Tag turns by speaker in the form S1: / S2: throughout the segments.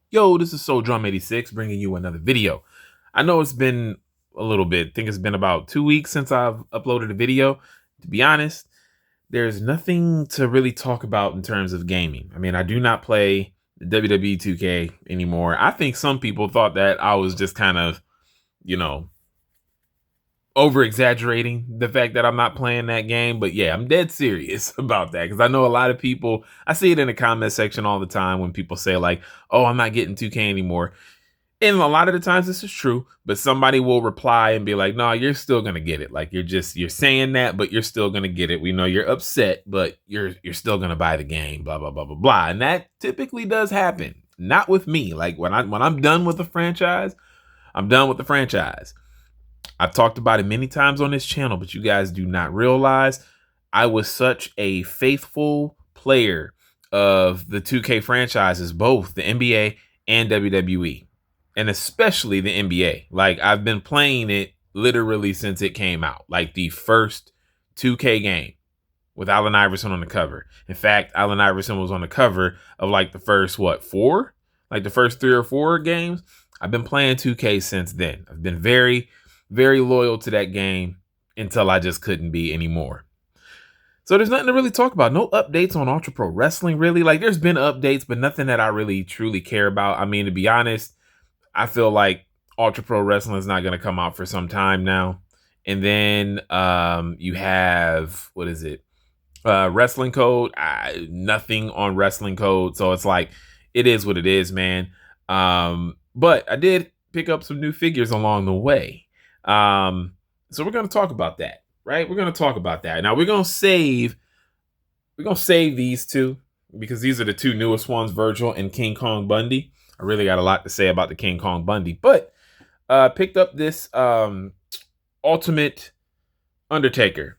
S1: Yo, this is SoulDrum86 bringing you another video. I know it's been a little bit. I think it's been about 2 weeks since I've uploaded a video. To be honest, there's nothing to really talk about in terms of gaming. I mean, I do not play the WWE 2K anymore. I think some people thought that I was just kind of, you know, over exaggerating the fact that I'm not playing that game. But yeah, I'm dead serious about that because I know a lot of people, I see it in the comment section all the time when people say, like, oh, I'm not getting 2K anymore. And a lot of the times this is true, but somebody will reply and be like, no, you're still gonna get it. Like you're saying that, but you're still gonna get it. We know you're upset, but you're still gonna buy the game, blah, blah, blah, blah, blah. And that typically does happen. Not with me. Like when I'm done with the franchise, I'm done with the franchise. I've talked about it many times on this channel, but you guys do not realize I was such a faithful player of the 2K franchises, both the NBA and WWE, and especially the NBA. Like I've been playing it literally since it came out, like the first 2K game with Allen Iverson on the cover. In fact, Allen Iverson was on the cover of like the first, four? Like the first 3 or 4 games. I've been playing 2K since then. I've been very, very loyal to that game until I just couldn't be anymore. So there's nothing to really talk about. No updates on Ultra Pro Wrestling, really. Like there's been updates, but nothing that I really truly care about. I mean, to be honest, I feel like Ultra Pro Wrestling is not going to come out for some time now. And then you have, what is it? Wrestling Code. Nothing on Wrestling Code. So it's like, it is what it is, man. But I did pick up some new figures along the way. So we're going to talk about that, right? We're going to talk about that. Now we're going to save these two because these are the two newest ones, Virgil and King Kong Bundy. I really got a lot to say about the King Kong Bundy, but picked up this Ultimate Undertaker.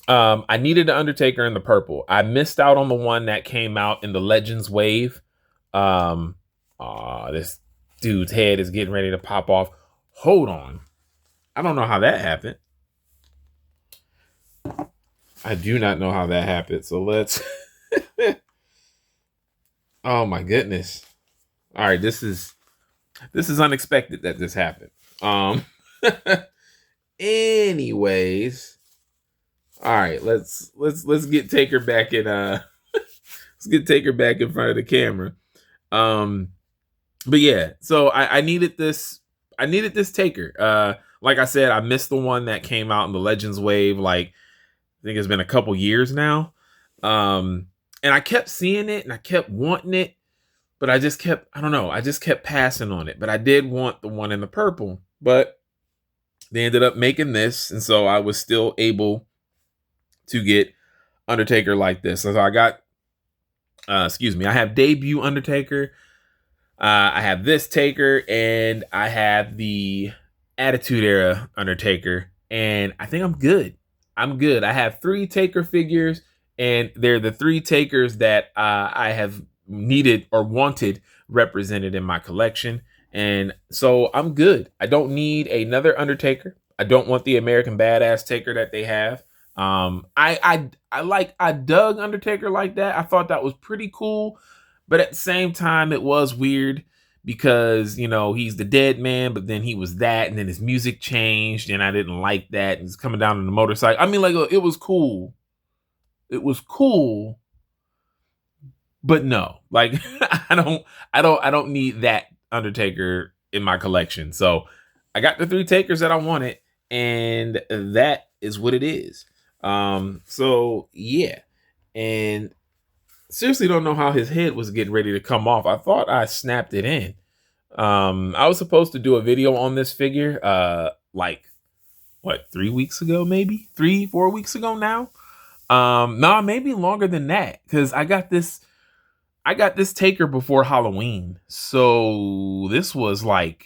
S1: I needed the Undertaker in the purple. I missed out on the one that came out in the Legends wave. This dude's head is getting ready to pop off. Hold on. I don't know how that happened. I do not know how that happened. So let's. Oh my goodness. All right, this is unexpected that this happened. Anyways, all right, let's get Taker back in let's get Taker back in front of the camera. But yeah, so I needed this Taker. Like I said, I missed the one that came out in the Legends wave. Like I think it's been a couple years now. And I kept seeing it and I kept wanting it, but I just kept passing on it. But I did want the one in the purple, but they ended up making this, and so I was still able to get Undertaker like this. So I got, I have debut Undertaker. I have this Taker, and I have the Attitude Era Undertaker, and I think I'm good. I have 3 Taker figures, and they're the 3 Takers that I have needed or wanted represented in my collection. And so I'm good. I don't need another Undertaker. I don't want the American Badass Taker that they have. I dug Undertaker like that. I thought that was pretty cool, but at the same time, it was weird because, you know, he's the dead man, but then he was that, and then his music changed, and I didn't like that. He's coming down on the motorcycle. I mean, like, it was cool. It was cool, but no, like, I don't need that Undertaker in my collection. So I got the 3 Takers that I wanted, and that is what it is. So yeah, and seriously don't know how his head was getting ready to come off. I thought I snapped it in. I was supposed to do a video on this figure, like what, 3 weeks ago, maybe 3-4 weeks ago now. No, maybe longer than that, because I got this Taker before Halloween. So this was like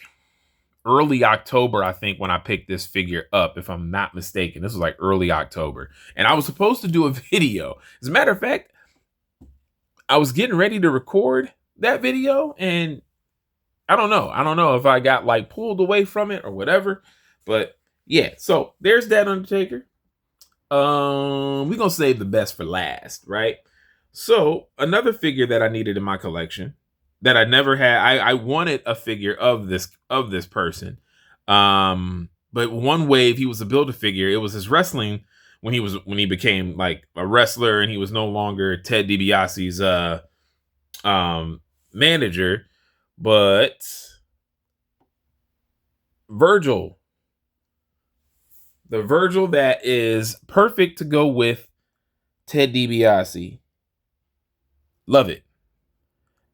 S1: early October, I think, when I picked this figure up, if I'm not mistaken. This was like early October. And I was supposed to do a video. As a matter of fact, I was getting ready to record that video, and I don't know if I got like pulled away from it or whatever. But yeah, so there's that Undertaker. We're gonna save the best for last, right? So another figure that I needed in my collection that I never had. I wanted a figure of this person. But one wave he was a build a figure. It was his wrestling when he became like a wrestler and he was no longer Ted DiBiase's manager, but Virgil, the Virgil that is perfect to go with Ted DiBiase. Love it.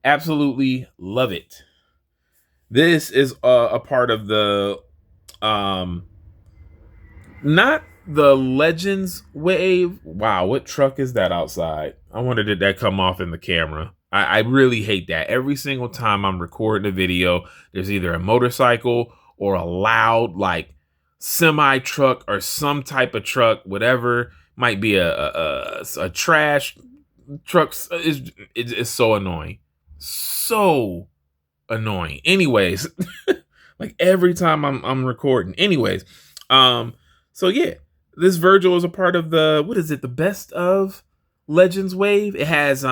S1: Absolutely love it. This is a part of the um not the Legends wave. Wow, what truck is that outside? I wonder did that come off in the camera. I really hate that. Every single time I'm recording a video, there's either a motorcycle or a loud like semi truck or some type of truck, whatever. Might be a trash truck. It's so annoying. So annoying. Anyways, like every time I'm recording. Anyways, so yeah, this Virgil is a part of the what is it? The best of Legends wave. It has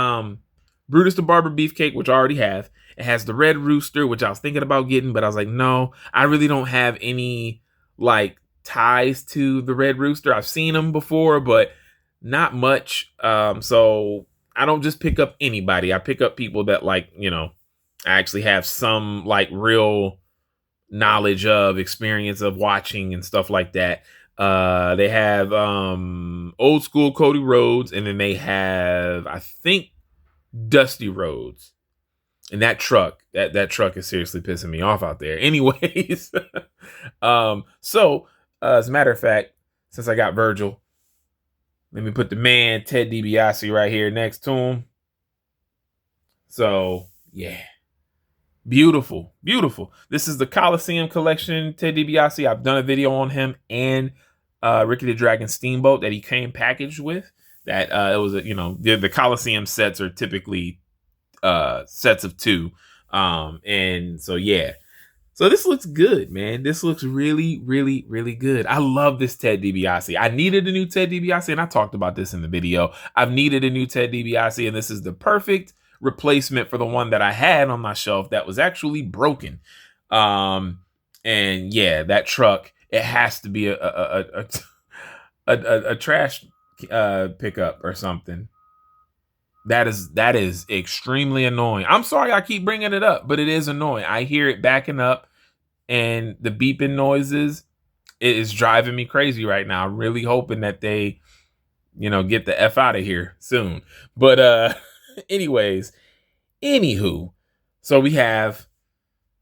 S1: Brutus the Barber Beefcake, which I already have. It has the Red Rooster, which I was thinking about getting, but I was like, no, I really don't have any like ties to the Red Rooster. I've seen him before, but not much. So I don't just pick up anybody. I pick up people that like, I actually have some like real knowledge of experience of watching and stuff like that. They have old school Cody Rhodes, and then they have I think Dusty Rhodes. And that truck is seriously pissing me off out there. Anyways, so as a matter of fact, since I got Virgil, let me put the man Ted DiBiase right here next to him. So yeah. Beautiful, beautiful. This is the Coliseum collection, Ted DiBiase. I've done a video on him and Ricky the Dragon Steamboat that he came packaged with. That it was, the Coliseum sets are typically sets of 2. And so, yeah. So this looks good, man. This looks really, really, really good. I love this Ted DiBiase. I needed a new Ted DiBiase, and I talked about this in the video. I've needed a new Ted DiBiase, and this is the perfect replacement for the one that I had on my shelf that was actually broken. And yeah, that truck, it has to be a trash pickup or something. That is extremely annoying. I'm sorry I keep bringing it up, but it is annoying. I hear it backing up and the beeping noises. It is driving me crazy right now. I'm really hoping that they, get the F out of here soon. But anyways, anywho, so we have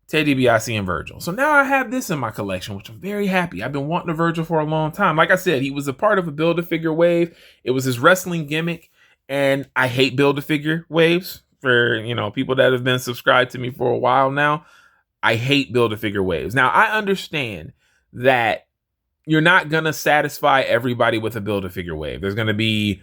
S1: Ted DiBiase and Virgil. So now I have this in my collection, which I'm very happy. I've been wanting a Virgil for a long time. Like I said, he was a part of a Build-A-Figure wave. It was his wrestling gimmick. And I hate Build-A-Figure waves for, people that have been subscribed to me for a while now. I hate Build-A-Figure waves. Now, I understand that you're not going to satisfy everybody with a Build-A-Figure wave. There's going to be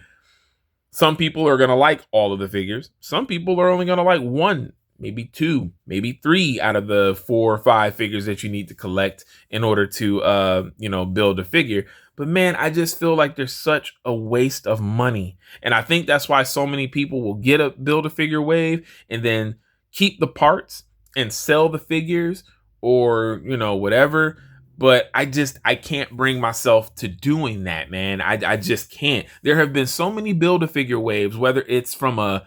S1: some people are going to like all of the figures. Some people are only going to like 1, maybe 2, maybe 3 out of the 4 or 5 figures that you need to collect in order to, build a figure. But man, I just feel like there's such a waste of money. And I think that's why so many people will get a Build-A-Figure wave and then keep the parts and sell the figures or, whatever. But I can't bring myself to doing that, man. I just can't. There have been so many Build-A-Figure waves, whether it's from a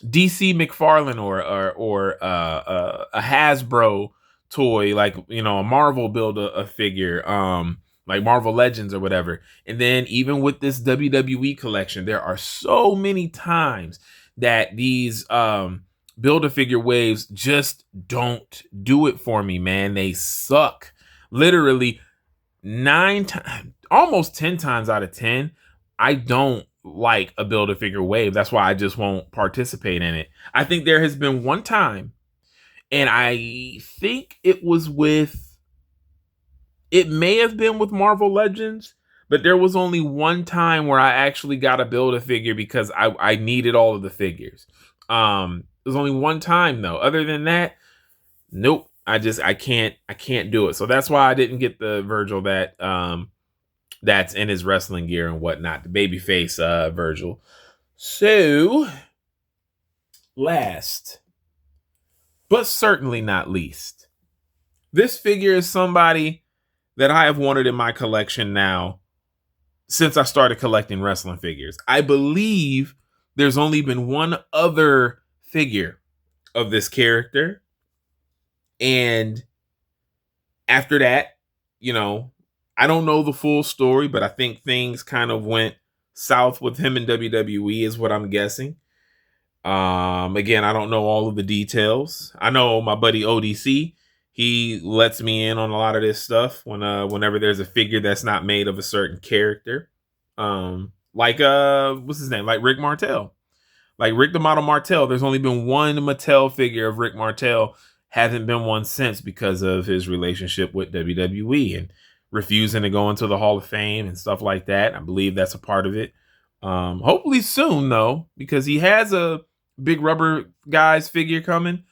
S1: DC McFarlane or a Hasbro toy, like, a Marvel Build-A-Figure, like Marvel Legends or whatever. And then even with this WWE collection, there are so many times that these Build-A-Figure waves just don't do it for me, man. They suck. Literally 9 times, almost 10 times out of 10, I don't like a Build-A-Figure wave. That's why I just won't participate in it. I think there has been one time, and I think it may have been with Marvel Legends, but there was only one time where I actually got a Build-A-Figure because I needed all of the figures. There's only one time though. Other than that, nope. I can't do it. So that's why I didn't get the Virgil that's in his wrestling gear and whatnot, the babyface Virgil. So last But certainly not least, this figure is somebody that I have wanted in my collection now since I started collecting wrestling figures. I believe there's only been one other figure of this character. And after that, you know, I don't know the full story, but I think things kind of went south with him in WWE, is what I'm guessing. Again, I don't know all of the details. I know my buddy ODC, he lets me in on a lot of this stuff whenever there's a figure that's not made of a certain character. Like what's his name? Like Rick Martel. Like Rick the Model Martel, there's only been one Mattel figure of Rick Martel. Hasn't been one since because of his relationship with WWE and refusing to go into the Hall of Fame and stuff like that. I believe that's a part of it. Hopefully soon though, because he has a big rubber guys figure coming.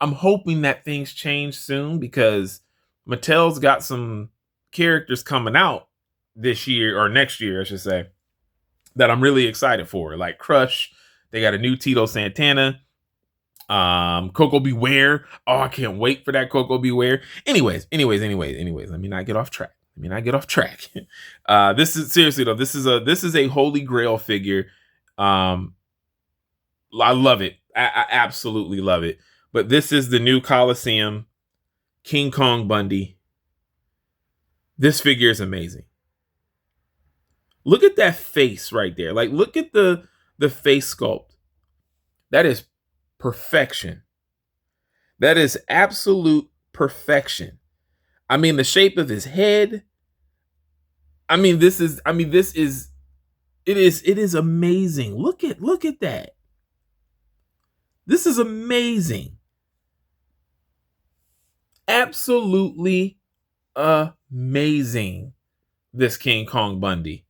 S1: I'm hoping that things change soon because Mattel's got some characters coming out this year or next year, I should say, that I'm really excited for. Like Crush, they got a new Tito Santana. Coco Beware. Oh, I can't wait for that Coco Beware. Anyways. Let me not get off track. This is seriously though. This is a holy grail figure. I love it. I absolutely love it. But this is the new Coliseum King Kong Bundy. This figure is amazing. Look at that face right there. Like, look at the face sculpt. That is perfection. That is absolute perfection. I mean, the shape of his head. It is amazing. Look at that. This is amazing. Absolutely amazing. This King Kong Bundy.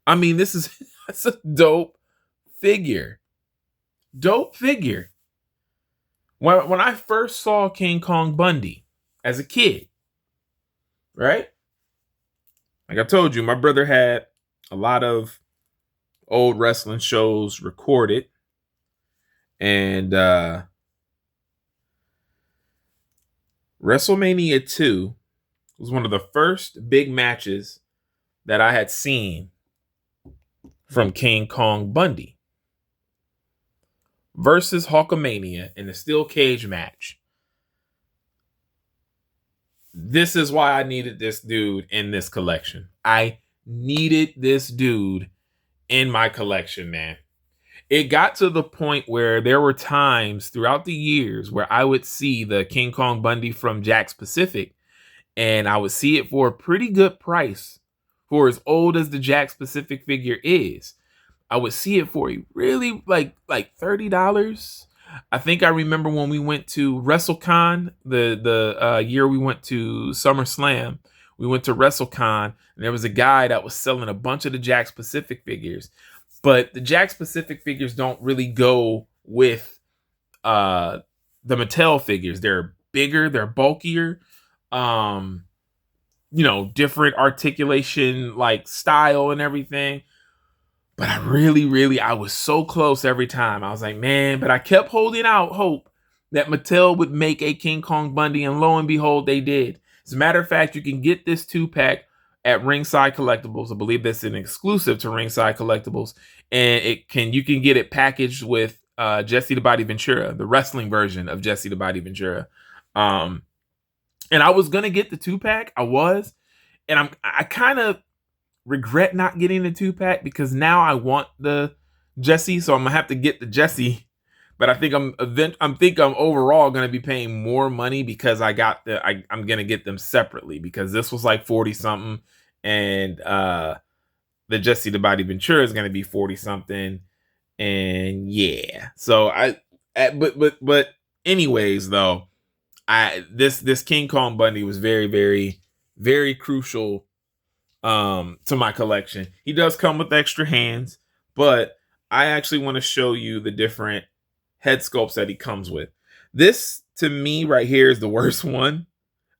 S1: I mean, that's a dope figure. Dope figure. When I first saw King Kong Bundy as a kid, right? Like I told you, my brother had a lot of old wrestling shows recorded. And WrestleMania 2 was one of the first big matches that I had seen from King Kong Bundy versus Hulkamania in a steel cage match. This is why I needed this dude in this collection. I needed this dude in my collection, man. It got to the point where there were times throughout the years where I would see the King Kong Bundy from Jakks Pacific, and I would see it for a pretty good price for as old as the Jakks Pacific figure is. I would see it for a really like $30. I think I remember when we went to WrestleCon, the year we went to SummerSlam, we went to WrestleCon, and there was a guy that was selling a bunch of the Jakks Pacific figures. But the Jakks Pacific figures don't really go with the Mattel figures. They're bigger, they're bulkier, different articulation, like style and everything. But I was so close every time. I was like, man, but I kept holding out hope that Mattel would make a King Kong Bundy, and lo and behold, they did. As a matter of fact, you can get this 2-pack at Ringside Collectibles. I believe that's an exclusive to Ringside Collectibles, and you can get it packaged with Jesse the Body Ventura, the wrestling version of Jesse the Body Ventura. And I was gonna get the 2-pack. And I kind of regret not getting the 2-pack because now I want the Jesse, so I'm gonna have to get the Jesse. But I think I'm overall gonna be paying more money because I'm gonna get them separately, because this was like 40 something, and the Jesse the Body Ventura is gonna be 40 something, and yeah. So but anyways though, this King Kong Bundy was very, very, very crucial to my collection. He does come with extra hands, but I actually want to show you the different head sculpts that he comes with. This, to me, right here is the worst one.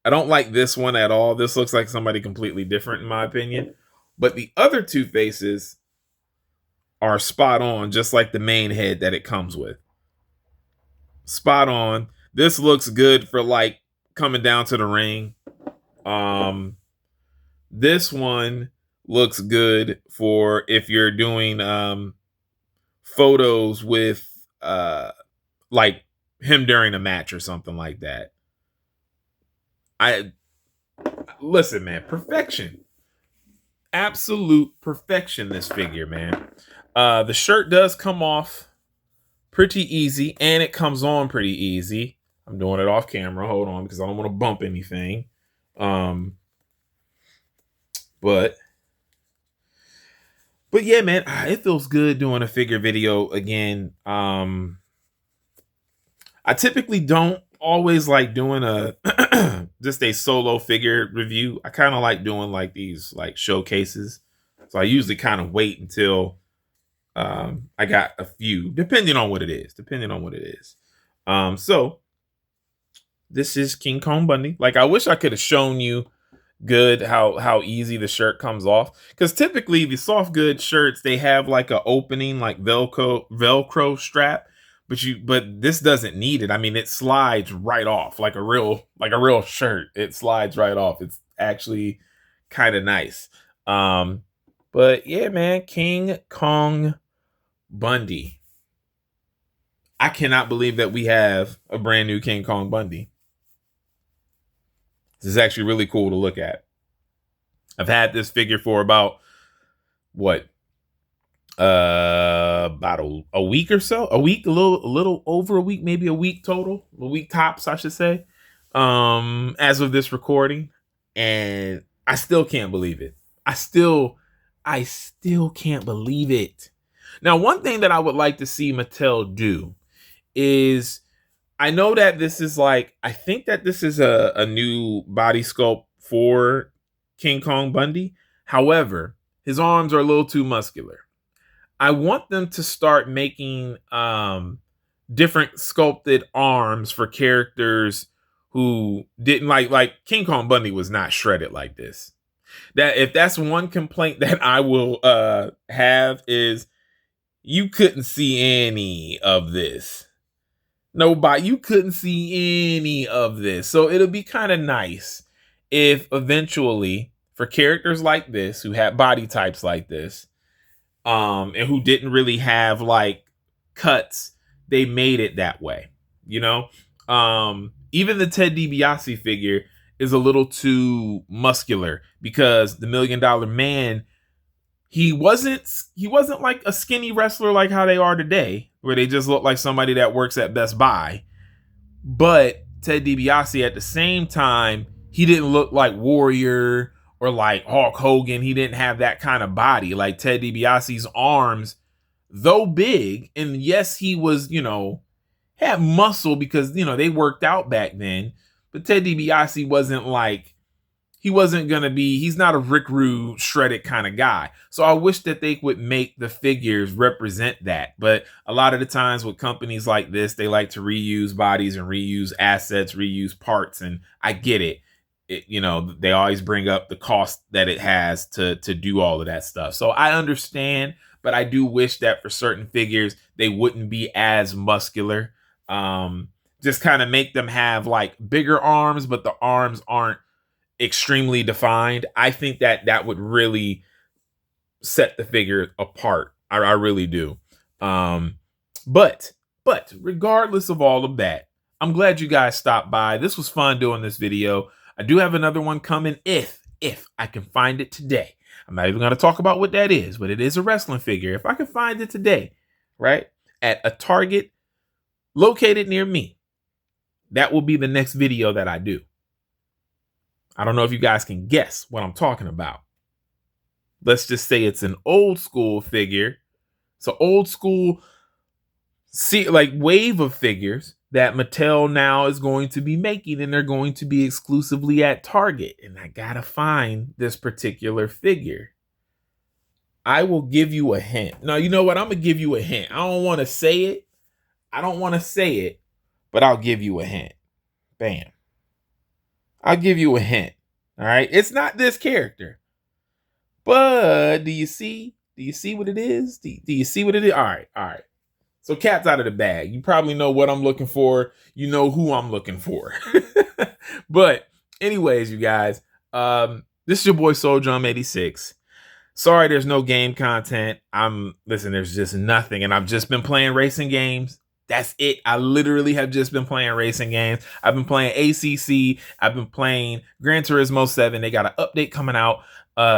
S1: I don't like this one at all. This looks like somebody completely different in my opinion. But the other two faces are spot on, just like the main head that it comes with. Spot on. This looks good for like coming down to the ring. Um, this one looks good for if you're doing photos with like him during a match or something like that. I listen, man, perfection. Absolute perfection, this figure, man. The shirt does come off pretty easy, and it comes on pretty easy. I'm doing it off camera. Hold on, because I don't want to bump anything. Um, but yeah, man, it feels good doing a figure video again. I typically don't always like doing a just a solo figure review. I kind of like doing like these like showcases. So I usually kind of wait until I got a few, depending on what it is. So this is King Kong Bundy. Like, I wish I could have shown you good how easy the shirt comes off, because typically the soft good shirts, they have like a opening, like velcro strap, but this doesn't need it. I mean, it slides right off like a real shirt. It slides right off. It's actually kind of nice. But yeah, man, King Kong Bundy. I cannot believe that we have a brand new King Kong Bundy. This is actually really cool to look at. I've had this figure for about what? About a week or so. A week, a little over a week, maybe a week total. A week tops, I should say. As of this recording. And I still can't believe it. I still can't believe it. Now, one thing that I would like to see Mattel do is, I know that this is like, I think that this is a new body sculpt for King Kong Bundy. However, his arms are a little too muscular. I want them to start making different sculpted arms for characters who didn't like King Kong Bundy was not shredded like this. That if that's one complaint that I will have, is you couldn't see any of this. Nobody, you couldn't see any of this. So it'll be kind of nice if eventually, for characters like this who have body types like this, and who didn't really have like cuts, they made it that way. You know, even the Ted DiBiase figure is a little too muscular, because the $1 Million Man, he wasn't like a skinny wrestler like how they are today, where they just look like somebody that works at Best Buy. But Ted DiBiase, at the same time, he didn't look like Warrior or like Hulk Hogan. He didn't have that kind of body. Like Ted DiBiase's arms, though big, and yes, he was, had muscle because, they worked out back then. But Ted DiBiase wasn't like, he's not a Rick Rude shredded kind of guy. So I wish that they would make the figures represent that. But a lot of the times with companies like this, they like to reuse bodies and reuse assets, reuse parts. And I get it. They always bring up the cost that it has to do all of that stuff. So I understand, but I do wish that for certain figures, they wouldn't be as muscular. Just kind of make them have like bigger arms, but the arms aren't extremely defined. I think that would really set the figure apart. I really do. But regardless of all of that, I'm glad you guys stopped by. This was fun doing this video. I do have another one coming if I can find it today. I'm not even going to talk about what that is, but it is a wrestling figure. If I can find it today, right, at a Target located near me, that will be the next video that I do. I don't know if you guys can guess what I'm talking about. Let's just say it's an old school figure. It's an old school wave of figures that Mattel now is going to be making, and they're going to be exclusively at Target. And I gotta find this particular figure. I will give you a hint. No, you know what? I'm gonna give you a hint. I don't want to say it. But I'll give you a hint. Bam. I'll give you a hint. All right. It's not this character. But do you see? Do you see what it is? Do you see what it is? All right. So cat's out of the bag. You probably know what I'm looking for. You know who I'm looking for. But anyways, you guys, this is your boy Soul Drum 86. Sorry, there's no game content. Listen, there's just nothing. And I've just been playing racing games. That's it. I literally have just been playing racing games. I've been playing ACC. I've been playing Gran Turismo 7. They got an update coming out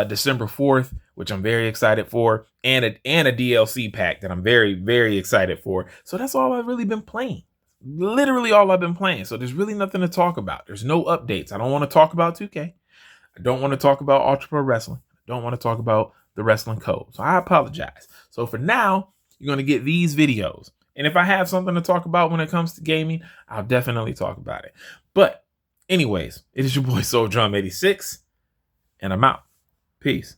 S1: December 4th, which I'm very excited for, and a DLC pack that I'm very, very excited for. So that's all I've really been playing. Literally all I've been playing. So there's really nothing to talk about. There's no updates. I don't want to talk about 2K. I don't want to talk about Ultra Pro Wrestling. I don't want to talk about the wrestling code. So I apologize. So for now, you're going to get these videos. And if I have something to talk about when it comes to gaming, I'll definitely talk about it. But anyways, it is your boy Soul Drum 86, and I'm out. Peace.